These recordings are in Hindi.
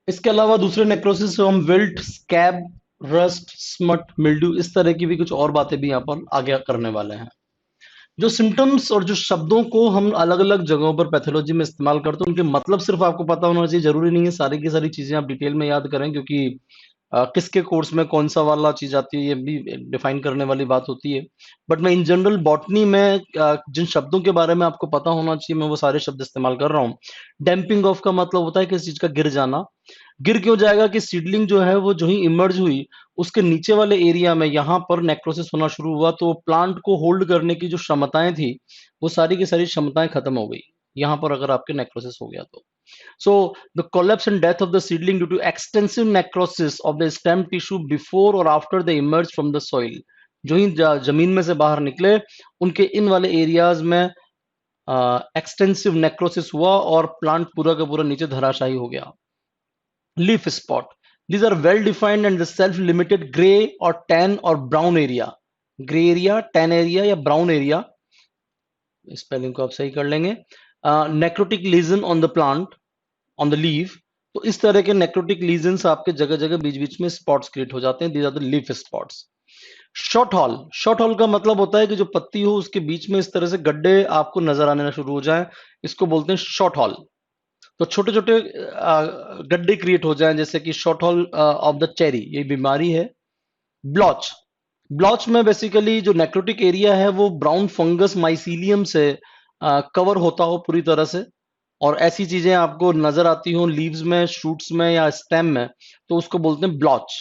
इसके अलावा दूसरे नेक्रोसिस हम wilt, scab, rust, smut, mildew, इस तरह की भी कुछ और बातें भी यहाँ पर आगे करने वाले हैं। जो सिम्टम्स और जो शब्दों को हम अलग अलग जगहों पर पैथोलॉजी में इस्तेमाल करते हैं, उनके मतलब सिर्फ आपको पता होना चाहिए, जरूरी नहीं है सारी की सारी चीजें आप डिटेल में याद करें, क्योंकि किसके कोर्स में कौन सा वाला चीज आती है ये भी डिफाइन करने वाली बात होती है। बट मैं इन जनरल बॉटनी में जिन शब्दों के बारे में आपको पता होना चाहिए, मैं वो सारे शब्द इस्तेमाल कर रहा हूँ। डैम्पिंग ऑफ का मतलब होता है किसी चीज का गिर जाना। गिर क्यों जाएगा कि सीडलिंग जो है वो जो ही इमर्ज हुई, उसके नीचे वाले एरिया में यहाँ पर नेक्रोसिस होना शुरू हुआ, तो प्लांट को होल्ड करने की जो क्षमताएं थी, वो सारी की सारी क्षमताएं खत्म हो गई यहाँ पर, अगर आपके नेक्रोसिस हो गया तो। So the collapse and death of the seedling due to extensive necrosis of the stem tissue before or after they emerge from the soil. जो ही जमीन में से बाहर निकले, उनके इन वाले एरियाज में एक्सटेंसिव नेक्रोसिस हुआ और प्लांट पूरा का पूरा नीचे धराशायी हो गया। Leaf spot, these are well defined and the self limited gray or tan or brown area, grey area, tan area या ब्राउन एरिया, स्पेलिंग को आप सही कर लेंगे। Necrotic lesion on the plant, on the leaf. तो इस तरह के नेक्रोटिक लीजन्स आपके जगह जगह बीच बीच में स्पॉट्स क्रिएट हो जाते हैं, these are the leaf spots. Shot hole, shot hole का मतलब होता है कि जो पत्ती हो उसके बीच में इस तरह से गड्ढे आपको नजर आने शुरू हो जाएं, इसको बोलते हैं शॉर्ट हॉल। तो छोटे छोटे गड्ढे क्रिएट हो जाएं, जैसे कि short hall of the cherry, ये बीमारी है। ब्लॉच, ब्लॉच में बेसिकली जो नेक्रोटिक एरिया है वो ब्राउन फंगस माइसीलियम से कवर होता हो पूरी तरह से, और ऐसी चीजें आपको नजर आती हो लीव्स में, शूट्स में या स्टेम में, तो उसको बोलते हैं ब्लॉच।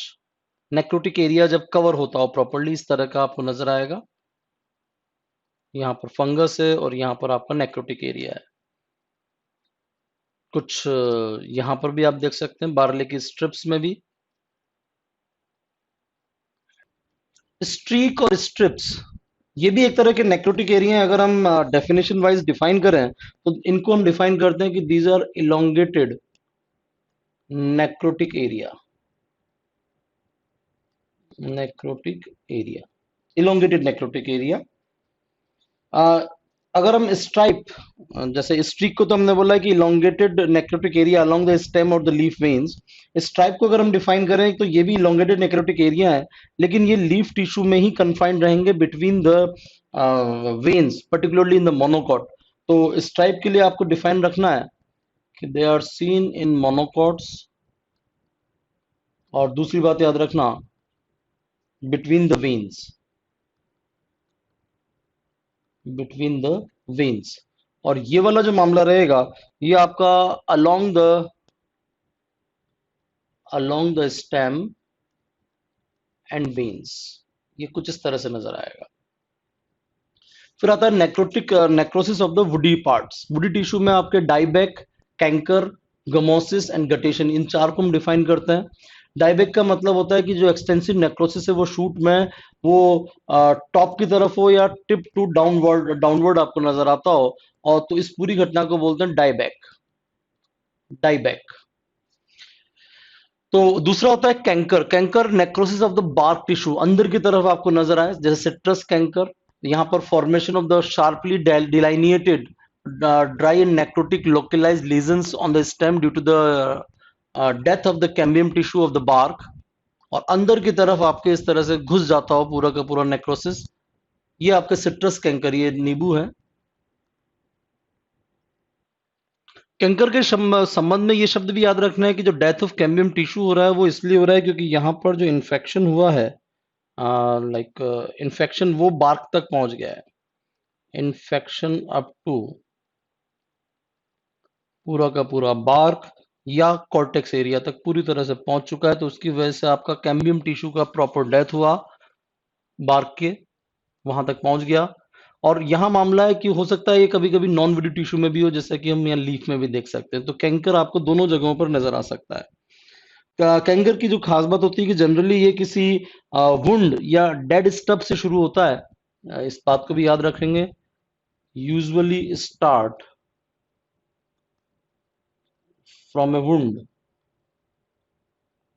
नेक्रोटिक एरिया जब कवर होता हो प्रॉपरली, इस तरह का आपको नजर आएगा। यहाँ पर फंगस है और यहाँ पर आपका नेक्रोटिक एरिया है। कुछ यहाँ पर भी आप देख सकते हैं बार्ले की स्ट्रिप्स में भी। स्ट्रीक और स्ट्रिप्स, ये भी एक तरह के नेक्रोटिक एरिया हैं। अगर हम डेफिनेशन वाइज डिफाइन करें, तो इनको हम डिफाइन करते हैं कि these are elongated necrotic area, necrotic area, elongated necrotic area. अगर हम स्ट्राइप, जैसे स्ट्रीक को तो हमने बोला है कि elongated necrotic area along the stem और द लीफ वेन्स। स्ट्राइप को अगर हम डिफाइन करें तो ये भी इलोंगेटेड नेक्रोटिक एरिया है, लेकिन ये लीफ टिश्यू में ही कन्फाइंड रहेंगे between the veins, particularly in the monocot. तो स्ट्राइप के लिए आपको डिफाइन रखना है कि they are seen in monocots, और दूसरी बात याद रखना, between the veins, between the veins. और ये वाला जो मामला रहेगा, ये आपका along the, along the stem and veins, ये कुछ इस तरह से नजर आएगा। फिर आता है necrotic necrosis of the woody parts. Woody tissue में आपके dieback, canker, gummosis and guttation, इन चार को हम डिफाइन करते हैं। डाइबैक का मतलब होता है कि जो एक्सटेंसिव नेक्रोसिस है वो शूट में, वो टॉप की तरफ हो या टिप टू डाउनवर्ड, डाउनवर्ड आपको नजर आता हो, और तो इस पूरी घटना को बोलते हैं डाइबैक, डाइबैक। तो दूसरा होता है canker. Canker necrosis of the bark tissue, अंदर की तरफ आपको नजर आए, जैसे सिट्रस कैंकर। यहाँ पर formation of the sharply delineated dry and necrotic localized lesions on the stem due to the death of the cambium tissue of the bark. और अंदर की तरफ आपके इस तरह से घुस जाता हो पूरा का पूरा नेक्रोसिस, ये आपके सिट्रस कैंकर, ये नींबू है। कैंकर के संबंध में ये शब्द भी याद रखना है कि जो डेथ ऑफ कैम्बियम टिश्यू हो रहा है वो इसलिए हो रहा है क्योंकि यहाँ पर जो इन्फेक्शन हुआ है, लाइक इन्फेक्शन वो बार्क तक पहुंच गया है। इन्फेक्शन अप टू पूरा का पूरा बार्क या कॉर्टेक्स एरिया तक पूरी तरह से पहुंच चुका है, तो उसकी वजह से आपका कैम्बियम टिश्यू का प्रॉपर डेथ हुआ, बार्क के वहां तक पहुंच गया। और यहाँ मामला है कि हो सकता है ये कभी कभी नॉन वुडी टिश्यू में भी हो, जैसा कि हम यहाँ लीफ में भी देख सकते हैं। तो कैंकर आपको दोनों जगहों पर नजर आ सकता है। कैंकर की जो खास बात होती है कि जनरली ये किसी वुंड या डेड स्टब से शुरू होता है, इस बात को भी याद रखेंगे। Usually start from A wound,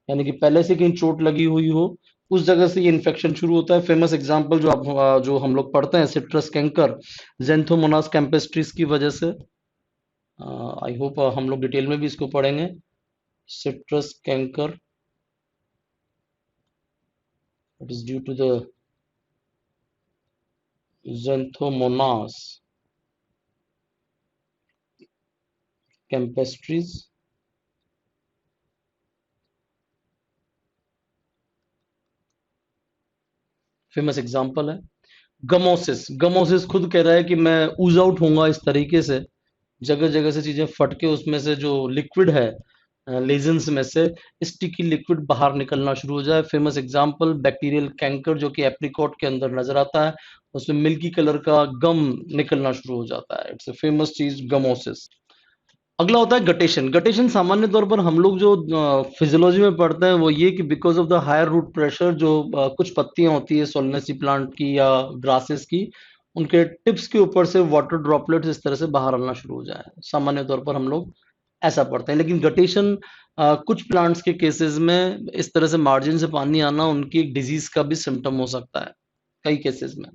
यानी कि पहले से कहीं चोट लगी हुई हो, उस जगह से ये इन्फेक्शन शुरू होता है। फेमस एग्जांपल जो आप जो हम लोग पढ़ते हैं, सिट्रस कैंकर, जेंथोमोनास कैंपेस्ट्रिस की वजह से। आई होप हम लोग डिटेल में भी इसको पढ़ेंगे। citrus canker, it is due to the Xanthomonas campestris. Famous example है। गमोसिस, गमोसिस खुद कह रहा है कि मैं ऊज आउट होऊंगा इस तरीके से, जगह जगह से चीजें फट के उसमें से जो लिक्विड है लेजेंस में से स्टिकी लिक्विड बाहर निकलना शुरू हो जाए। फेमस एग्जांपल बैक्टीरियल कैंकर जो कि एप्रिकॉट के अंदर नजर आता है, उसमें मिल्की कलर का गम निकलना शुरू हो जाता है। इट्स अ फेमस चीज गमोसिस। अगला होता है गटेशन। गटेशन सामान्य तौर पर हम लोग जो फिजियोलॉजी में पढ़ते हैं वो ये कि because of the higher root pressure, जो कुछ पत्तियां होती है सोलनेसी प्लांट की या ग्रासेस की, उनके टिप्स के ऊपर से वाटर ड्रॉपलेट्स इस तरह से बाहर आना शुरू हो जाए। सामान्य तौर पर हम लोग ऐसा पढ़ते हैं, लेकिन गटेशन कुछ प्लांट्स के केसेस में इस तरह से मार्जिन से पानी आना उनकी एक डिजीज का भी सिम्टम हो सकता है कई केसेस में।